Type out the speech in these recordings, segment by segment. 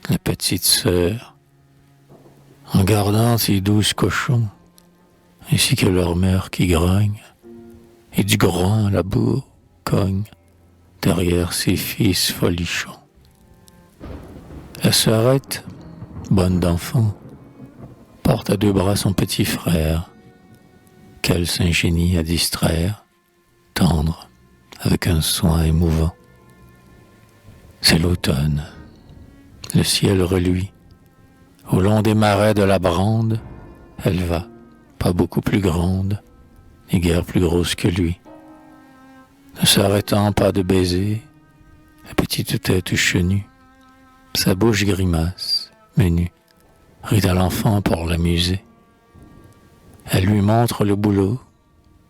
la petite sœur, en gardant ses 12 cochons, ainsi que leur mère qui grogne, et du groin la bourre cogne derrière ses fils folichons. La sœurette, bonne d'enfant, porte à 2 bras son petit frère, qu'elle s'ingénie à distraire, tendre, avec un soin émouvant. C'est l'automne, le ciel reluit, au long des marais de la Brande, elle va, pas beaucoup plus grande, ni guère plus grosse que lui. Ne s'arrêtant pas de baiser, la petite tête chenue, sa bouche grimace, menue, rit à l'enfant pour l'amuser. Elle lui montre le boulot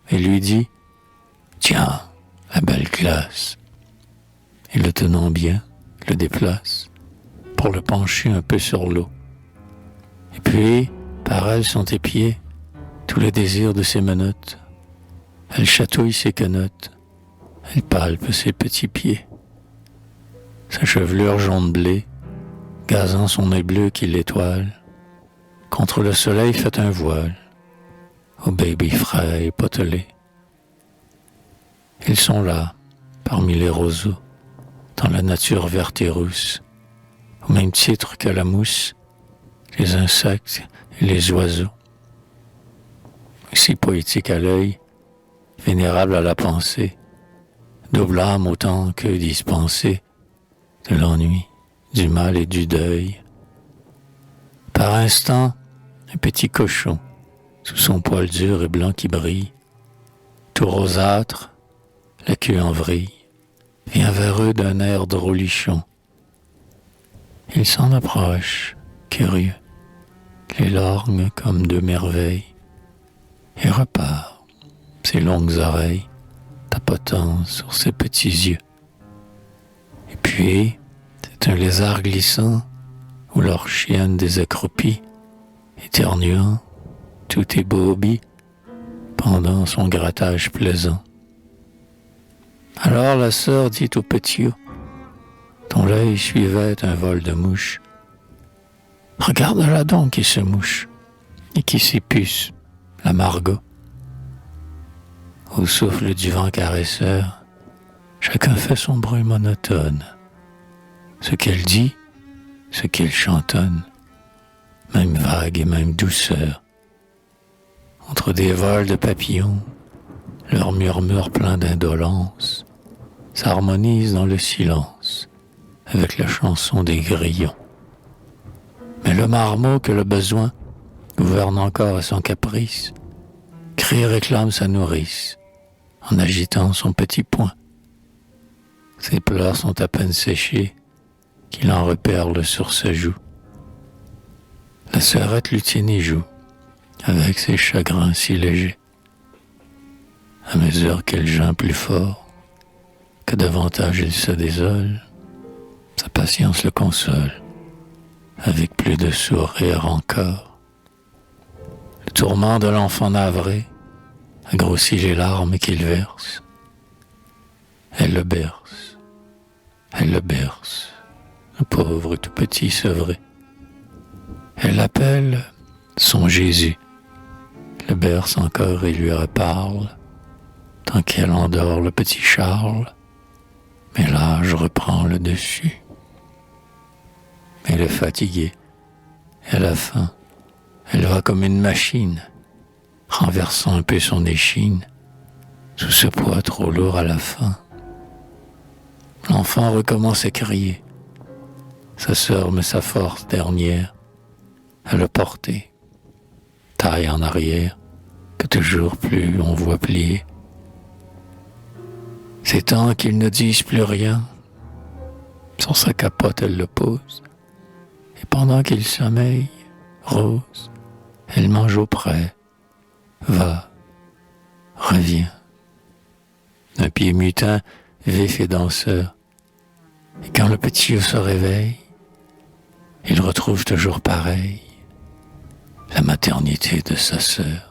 et lui dit « Tiens, la belle classe !» Et le tenant bien, le déplace pour le pencher un peu sur l'eau. Et puis, par elle sont épiés tous les désirs de ses menottes. Elle chatouille ses quenottes, elle palpe ses petits pieds. Sa chevelure jaune blé, gazant son œil bleu qui l'étoile, contre le soleil fait un voile, au baby frais et potelé. Ils sont là, parmi les roseaux, dans la nature verte et rousse, au même titre que la mousse, les insectes et les oiseaux. Si poétique à l'œil, vénérable à la pensée, double âme autant que dispensée de l'ennui, du mal et du deuil. Par instant, un petit cochon, sous son poil dur et blanc qui brille, tout rosâtre, la queue en vrille, vient vers eux d'un air drôlichon. Il s'en approche, curieux, les lorgne comme 2 merveilles, et repart, ses longues oreilles tapotant sur ses petits yeux. Et puis, c'est un lézard glissant, où leur chienne des accroupis, éternuant, tout ébaubi, pendant son grattage plaisant. Alors la sœur dit au petit, dont l'œil suivait un vol de mouches, « Regarde-la donc qui se mouche, et qui s'épuce, la margot. » Au souffle du vent caresseur, chacun fait son bruit monotone. Ce qu'elle dit, ce qu'il chantonne, même vague et même douceur. Entre des vols de papillons, leur murmure plein d'indolence s'harmonise dans le silence avec la chanson des grillons. Mais le marmot que le besoin gouverne encore à son caprice, crie et réclame sa nourrice en agitant son petit poing. Ses pleurs sont à peine séchés qu'il en reperle sur sa joue. La sœurette lutine y joue avec ses chagrins si légers, à mesure qu'elle geint plus fort, que davantage il se désole, sa patience le console, avec plus de sourire encore. Le tourment de l'enfant navré a grossi les larmes qu'il verse. Elle le berce, le pauvre tout petit sevré. Elle l'appelle son Jésus, le berce encore et lui reparle, tant qu'elle endort le petit Charles, mais l'âge reprend le dessus. Elle est fatiguée, elle a faim, elle va comme une machine, renversant un peu son échine, sous ce poids trop lourd à la fin. L'enfant recommence à crier, sa sœur met sa force dernière à le porter, taille en arrière, que toujours plus on voit plier. C'est tant qu'ils ne disent plus rien, sur sa capote elle le pose, et pendant qu'il sommeille, rose, elle mange auprès, va, revient. D'un pied mutin, vif et danseur, et quand le petit se réveille, il retrouve toujours pareil la maternité de sa sœur.